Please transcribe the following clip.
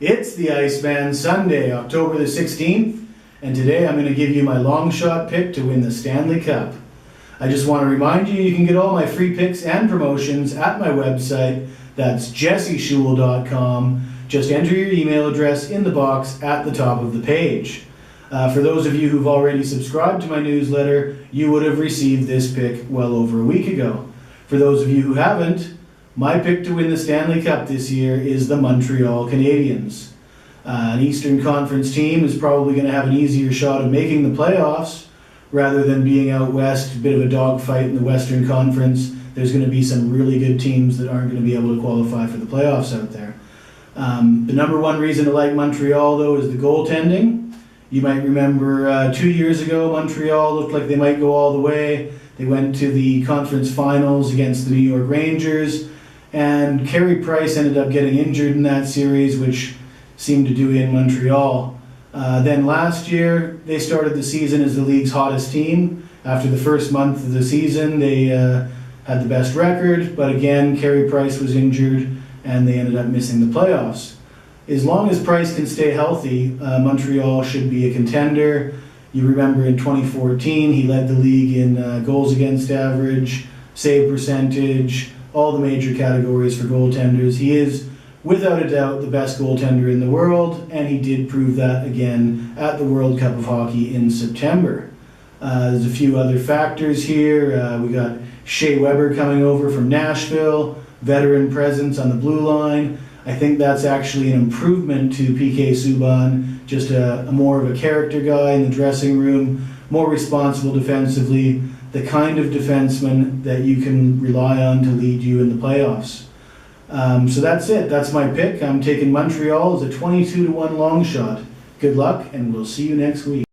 It's the Iceman Sunday, October the 16th, and today I'm going to give you my long shot pick to win the Stanley Cup. I just want to remind you can get all my free picks and promotions at my website. That's jesseshul.com. Just enter your email address in the box at the top of the page. For those of you who've already subscribed to my newsletter, you would have received this pick well over a week ago. For those of you who haven't, my pick to win the Stanley Cup this year is the Montreal Canadiens. An Eastern Conference team is probably going to have an easier shot of making the playoffs rather than being out west, a bit of a dogfight in the Western Conference. There's going to be some really good teams that aren't going to be able to qualify for the playoffs out there. The number one reason to like Montreal, though, is the goaltending. You might remember 2 years ago, Montreal looked like they might go all the way. They went to the conference finals against the New York Rangers. And Carey Price ended up getting injured in that series, which seemed to do in Montreal. Then last year, they started the season as the league's hottest team. After the first month of the season, they had the best record, but again, Carey Price was injured, and they ended up missing the playoffs. As long as Price can stay healthy, Montreal should be a contender. You remember in 2014, he led the league in goals against average, save percentage, all the major categories for goaltenders. He is, without a doubt, the best goaltender in the world, and he did prove that again at the World Cup of Hockey in September. There's a few other factors here. We got Shea Weber coming over from Nashville, veteran presence on the blue line. I think that's actually an improvement to PK Subban, just a more of a character guy in the dressing room, more responsible defensively, the kind of defenseman that you can rely on to lead you in the playoffs. So that's it. That's my pick. I'm taking Montreal as a 22-1 long shot. Good luck, and we'll see you next week.